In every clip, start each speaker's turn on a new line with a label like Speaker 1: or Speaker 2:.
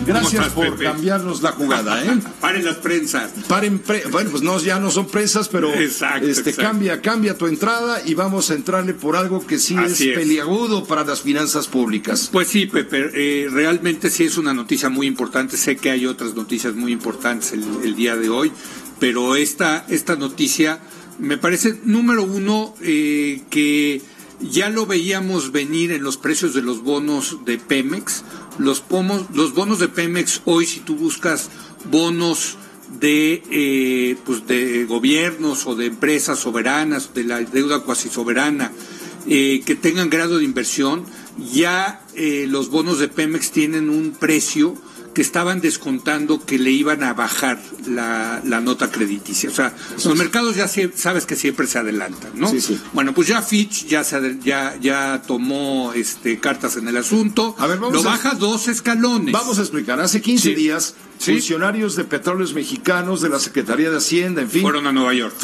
Speaker 1: Gracias por
Speaker 2: Pepe?
Speaker 1: cambiarnos la jugada, ¿eh?
Speaker 2: Paren las prensas.
Speaker 1: Bueno, pues no, ya no son prensas, pero
Speaker 2: Exacto.
Speaker 1: cambia tu entrada y vamos a entrarle por algo que sí es peliagudo para las finanzas públicas.
Speaker 2: Pues sí, Pepe, realmente sí es una noticia muy importante. Sé que hay otras noticias muy importantes el día de hoy, pero esta noticia me parece, número uno, que ya lo veíamos venir en los precios de los bonos de Pemex. Los bonos de Pemex hoy, si tú buscas bonos de gobiernos o de empresas soberanas, de la deuda cuasi soberana, que tengan grado de inversión, ya los bonos de Pemex tienen un precio que estaban descontando que le iban a bajar la nota crediticia. O sea, los mercados ya sabes que siempre se adelantan, ¿no?
Speaker 1: Sí.
Speaker 2: Bueno, pues ya Fitch ya tomó cartas en el asunto. A ver, lo baja 2 escalones.
Speaker 1: Vamos a explicar. Hace 15 días, funcionarios de Petróleos Mexicanos, de la Secretaría de Hacienda, en fin,
Speaker 2: fueron a Nueva York.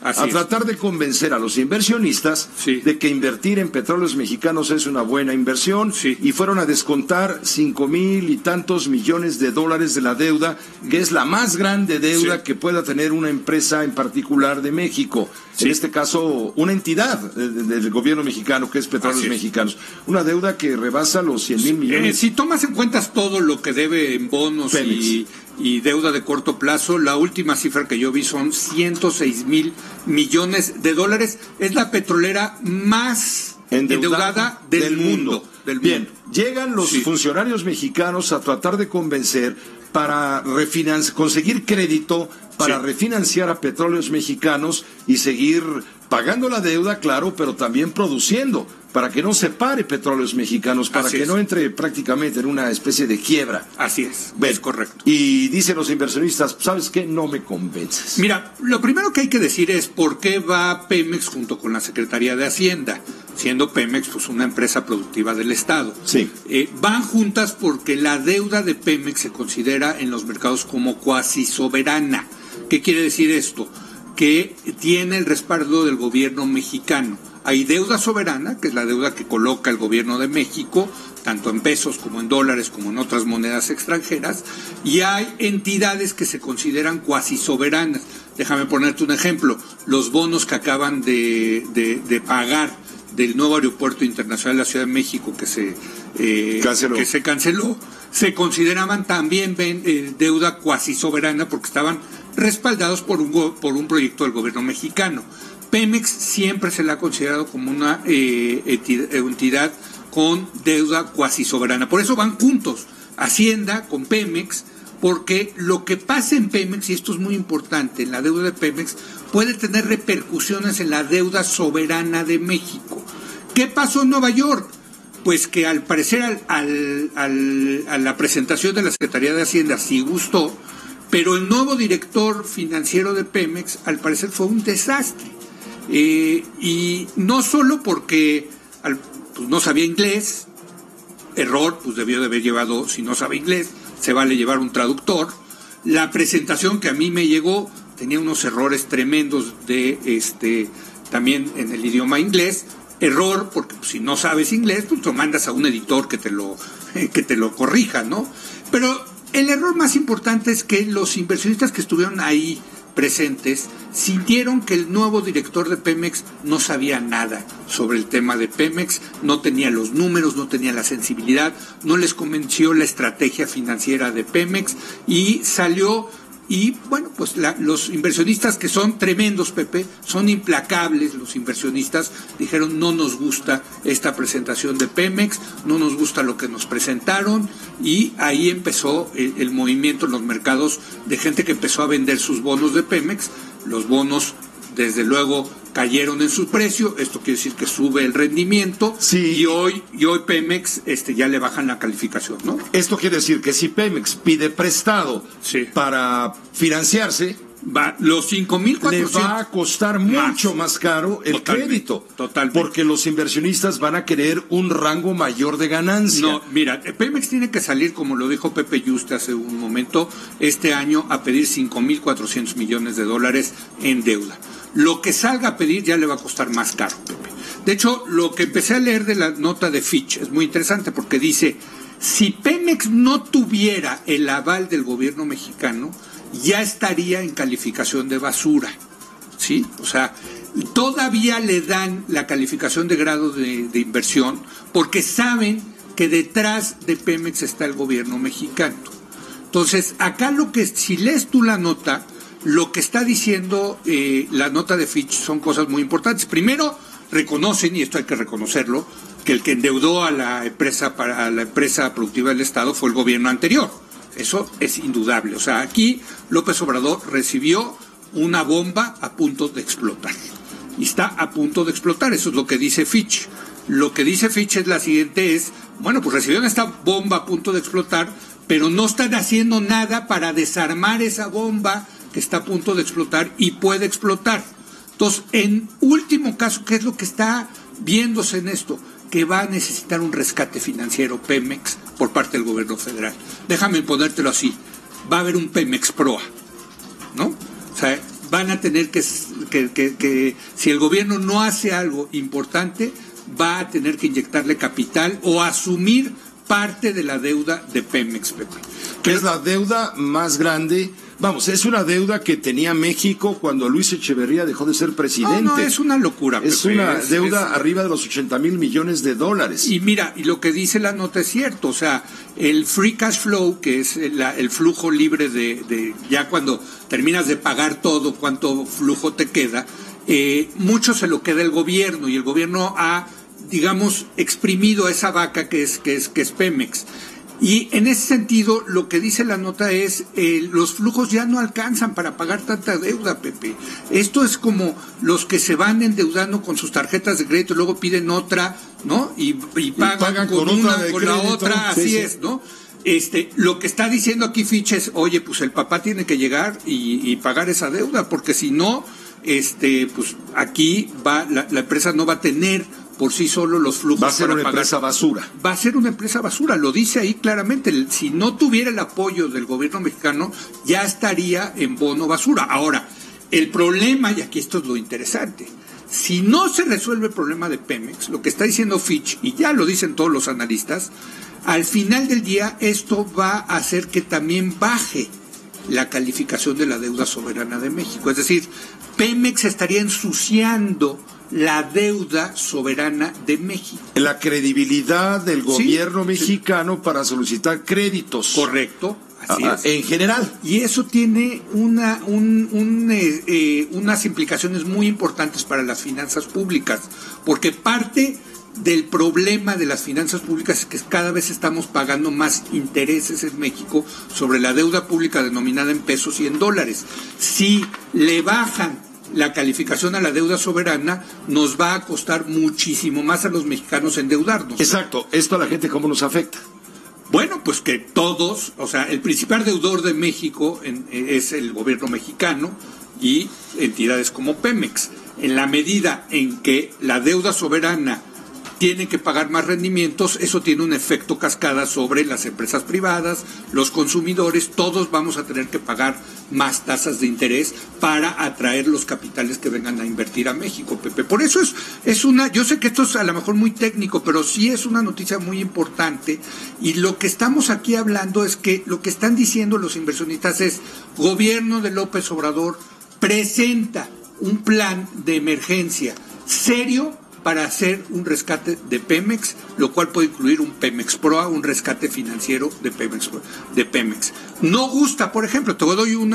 Speaker 1: A tratar de convencer a los inversionistas de que invertir en Petróleos Mexicanos es una buena inversión, y fueron a descontar 5,000 y tantos millones de dólares de la deuda, que es la más grande deuda que pueda tener una empresa en particular de México. En este caso, una entidad del gobierno mexicano, que es Petróleos Mexicanos. Una deuda que rebasa los 100,000 millones.
Speaker 2: Si tomas en cuenta todo lo que debe en bonos y deuda de corto plazo, la última cifra que yo vi son 106,000 millones de dólares. Es la petrolera más endeudada del mundo.
Speaker 1: Bien, llegan los funcionarios mexicanos a tratar de convencer para conseguir crédito para refinanciar a Petróleos Mexicanos y seguir pagando la deuda, claro, pero también produciendo, para que no se pare Petróleos Mexicanos, para que no entre prácticamente en una especie de quiebra.
Speaker 2: Así es, es correcto.
Speaker 1: Y dicen los inversionistas, ¿sabes qué? No me convences.
Speaker 2: Mira, lo primero que hay que decir es por qué va Pemex junto con la Secretaría de Hacienda, siendo Pemex pues una empresa productiva del Estado. Van juntas porque la deuda de Pemex se considera en los mercados como cuasi soberana. ¿Qué quiere decir esto? Que tiene el respaldo del gobierno mexicano. Hay deuda soberana, que es la deuda que coloca el gobierno de México, tanto en pesos como en dólares, como en otras monedas extranjeras, y hay entidades que se consideran cuasi soberanas. Déjame ponerte un ejemplo. Los bonos que acaban de pagar del nuevo aeropuerto internacional de la Ciudad de México que se canceló, se consideraban también deuda cuasi soberana porque estaban respaldados por un proyecto del gobierno mexicano. Pemex siempre se la ha considerado como una entidad con deuda cuasi soberana. Por eso van juntos, Hacienda con Pemex, porque lo que pasa en Pemex, y esto es muy importante, en la deuda de Pemex, puede tener repercusiones en la deuda soberana de México. ¿Qué pasó en Nueva York? Pues que al parecer a la presentación de la Secretaría de Hacienda sí gustó, pero el nuevo director financiero de Pemex al parecer fue un desastre. Y no solo porque pues no sabía inglés, error, pues debió de haber llevado, si no sabe inglés, se vale llevar un traductor. La presentación que a mí me llegó tenía unos errores tremendos también en el idioma inglés. Error, porque pues, si no sabes inglés, pues lo mandas a un editor que te lo corrija, ¿no? Pero el error más importante es que los inversionistas que estuvieron ahí presentes sintieron que el nuevo director de Pemex no sabía nada sobre el tema de Pemex, no tenía los números, no tenía la sensibilidad, no les convenció la estrategia financiera de Pemex y salió. Y bueno, pues los inversionistas, que son tremendos, Pepe, son implacables. Los inversionistas dijeron: no nos gusta esta presentación de Pemex, no nos gusta lo que nos presentaron, y ahí empezó el movimiento en los mercados de gente que empezó a vender sus bonos de Pemex. Los bonos, desde luego, cayeron en su precio. Esto quiere decir que sube el rendimiento. Y hoy Pemex ya le bajan la calificación, ¿no?
Speaker 1: Esto quiere decir que si Pemex pide prestado para financiarse,
Speaker 2: los 5,400
Speaker 1: le va a costar mucho más caro el crédito.
Speaker 2: Totalmente.
Speaker 1: Porque los inversionistas van a querer un rango mayor de ganancia.
Speaker 2: No, mira, Pemex tiene que salir, como lo dijo Pepe Yuste hace un momento, este año a pedir 5,400 millones de dólares en deuda. Lo que salga a pedir ya le va a costar más caro, Pepe. De hecho, lo que empecé a leer de la nota de Fitch es muy interesante porque dice: Si Pemex no tuviera el aval del gobierno mexicano, ya estaría en calificación de basura, ¿sí? O sea, todavía le dan la calificación de grado de inversión porque saben que detrás de Pemex está el gobierno mexicano. Entonces, acá si lees tú la nota, lo que está diciendo la nota de Fitch son cosas muy importantes. Primero, reconocen, y esto hay que reconocerlo, que el que endeudó a la empresa productiva del Estado fue el gobierno anterior. Eso es indudable. O sea, aquí López Obrador recibió una bomba a punto de explotar. Y está a punto de explotar. Eso es lo que dice Fitch. Lo que dice Fitch es la siguiente, bueno, pues recibieron esta bomba a punto de explotar, pero no están haciendo nada para desarmar esa bomba que está a punto de explotar y puede explotar. Entonces, en último caso, ¿qué es lo que está viéndose en esto? Que va a necesitar un rescate financiero Pemex por parte del gobierno federal. Déjame ponértelo así, va a haber un Pemex Proa, ¿no? O sea, van a tener que si el gobierno no hace algo importante, va a tener que inyectarle capital o asumir parte de la deuda de Pemex, Pepe.
Speaker 1: Que es la deuda más grande. Vamos, es una deuda que tenía México cuando Luis Echeverría dejó de ser presidente.
Speaker 2: No, es una locura, Pepe.
Speaker 1: Es una deuda arriba de los 80,000 millones de dólares.
Speaker 2: Y mira, y lo que dice la nota es cierto, o sea, el free cash flow, que es el flujo libre de ya cuando terminas de pagar todo, cuánto flujo te queda, mucho se lo queda el gobierno, y el gobierno ha, digamos, exprimido a esa vaca que es Pemex. Y en ese sentido, lo que dice la nota es, los flujos ya no alcanzan para pagar tanta deuda, Pepe. Esto es como los que se van endeudando con sus tarjetas de crédito y luego piden otra, ¿no? Y pagan con una, con la otra, así es, ¿no? Lo que está diciendo aquí Fitch es, oye, pues el papá tiene que llegar y pagar esa deuda, porque si no, pues aquí la empresa no va a tener por sí solo los flujos.
Speaker 1: Va a ser una empresa basura.
Speaker 2: Va a ser una empresa basura, lo dice ahí claramente. Si no tuviera el apoyo del gobierno mexicano, ya estaría en bono basura. Ahora, el problema, y aquí esto es lo interesante, si no se resuelve el problema de Pemex, lo que está diciendo Fitch, y ya lo dicen todos los analistas, al final del día esto va a hacer que también baje la calificación de la deuda soberana de México. Es decir, Pemex estaría ensuciando la deuda soberana de México.
Speaker 1: La credibilidad del gobierno mexicano para solicitar créditos.
Speaker 2: Correcto, así es.
Speaker 1: En general.
Speaker 2: Y eso tiene unas implicaciones muy importantes para las finanzas públicas, porque parte del problema de las finanzas públicas es que cada vez estamos pagando más intereses en México sobre la deuda pública denominada en pesos y en dólares. Si le bajan la calificación a la deuda soberana, nos va a costar muchísimo más a los mexicanos endeudarnos.
Speaker 1: Exacto. ¿Esto a la gente cómo nos afecta?
Speaker 2: Bueno, pues que todos, o sea, el principal deudor de México es el gobierno mexicano y entidades como Pemex. En la medida en que la deuda soberana tiene que pagar más rendimientos, eso tiene un efecto cascada sobre las empresas privadas, los consumidores, todos vamos a tener que pagar más tasas de interés para atraer los capitales que vengan a invertir a México, Pepe. Por eso es una, yo sé que esto es a lo mejor muy técnico, pero sí es una noticia muy importante, y lo que estamos aquí hablando es que lo que están diciendo los inversionistas es, gobierno de López Obrador presenta un plan de emergencia serio para hacer un rescate de Pemex, lo cual puede incluir un Pemex Proa, un rescate financiero de Pemex. No gusta, por ejemplo, te doy un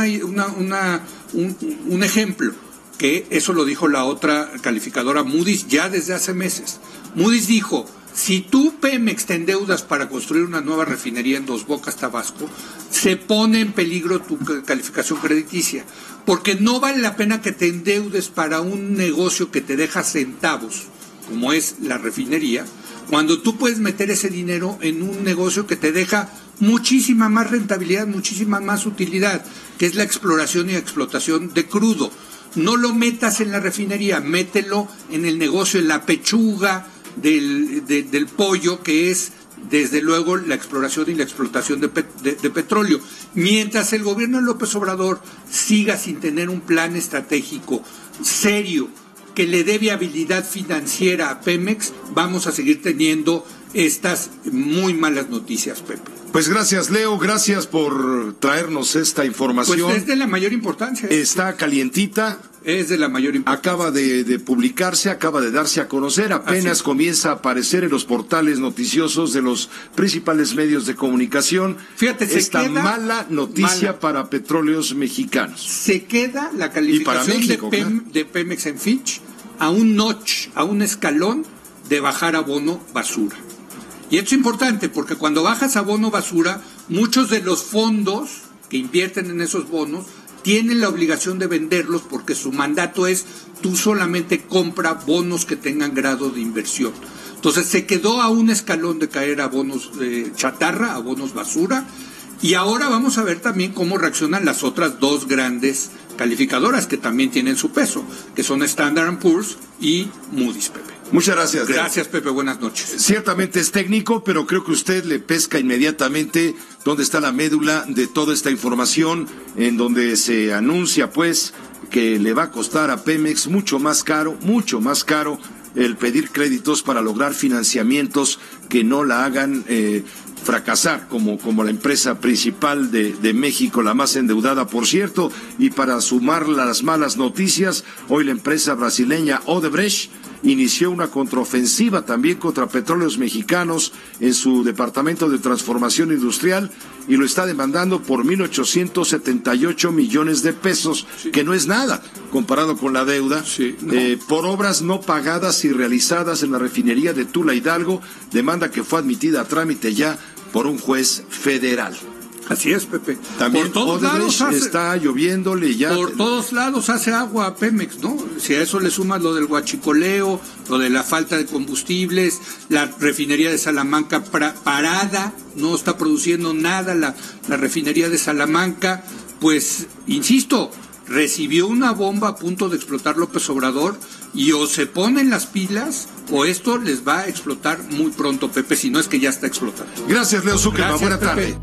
Speaker 2: ejemplo, que eso lo dijo la otra calificadora, Moody's, ya desde hace meses. Moody's dijo, si tú, Pemex, te endeudas para construir una nueva refinería en Dos Bocas, Tabasco, se pone en peligro tu calificación crediticia, porque no vale la pena que te endeudes para un negocio que te deja centavos, como es la refinería, cuando tú puedes meter ese dinero en un negocio que te deja muchísima más rentabilidad, muchísima más utilidad, que es la exploración y explotación de crudo. No lo metas en la refinería, mételo en el negocio, en la pechuga del pollo, que es desde luego la exploración y la explotación de petróleo. Mientras el gobierno de López Obrador siga sin tener un plan estratégico serio que le dé viabilidad financiera a Pemex, vamos a seguir teniendo estas muy malas noticias, Pepe.
Speaker 1: Pues gracias, Leo, gracias por traernos esta información.
Speaker 2: Pues es de la mayor importancia.
Speaker 1: Está calientita.
Speaker 2: Es de la mayor importancia.
Speaker 1: Acaba de publicarse, acaba de darse a conocer, apenas comienza a aparecer en los portales noticiosos de los principales medios de comunicación.
Speaker 2: Fíjate,
Speaker 1: esta mala noticia para Petróleos Mexicanos.
Speaker 2: Se queda la calificación México, de Pemex en Fitch a un notch, a un escalón de bajar a bono basura. Y esto es importante porque cuando bajas a bono basura, muchos de los fondos que invierten en esos bonos tienen la obligación de venderlos porque su mandato es tú solamente compra bonos que tengan grado de inversión. Entonces se quedó a un escalón de caer a bonos chatarra, a bonos basura, y ahora vamos a ver también cómo reaccionan las otras dos grandes calificadoras que también tienen su peso, que son Standard & Poor's y Moody's, Pepe.
Speaker 1: Muchas gracias.
Speaker 2: Gracias, Pepe, buenas noches.
Speaker 1: Ciertamente es técnico, pero creo que usted le pesca inmediatamente dónde está la médula de toda esta información, en donde se anuncia pues que le va a costar a Pemex mucho más caro el pedir créditos para lograr financiamientos que no la hagan fracasar como la empresa principal de México, la más endeudada, por cierto. Y para sumar las malas noticias, hoy la empresa brasileña Odebrecht inició una contraofensiva también contra Petróleos Mexicanos en su departamento de transformación industrial y lo está demandando por 1.878 millones de pesos, que no es nada comparado con la deuda, por obras no pagadas y realizadas en la refinería de Tula Hidalgo, demanda que fue admitida a trámite ya por un juez federal.
Speaker 2: Así es, Pepe.
Speaker 1: También por todos lados está lloviéndole ya.
Speaker 2: Por todos lados hace agua a Pemex, ¿no? Si a eso le sumas lo del huachicoleo, lo de la falta de combustibles, la refinería de Salamanca parada, no está produciendo nada la refinería de Salamanca, pues, insisto, recibió una bomba a punto de explotar López Obrador y o se ponen las pilas o esto les va a explotar muy pronto, Pepe, si no es que ya está explotando.
Speaker 1: Gracias, Leo Zuckerman. Buena tarde.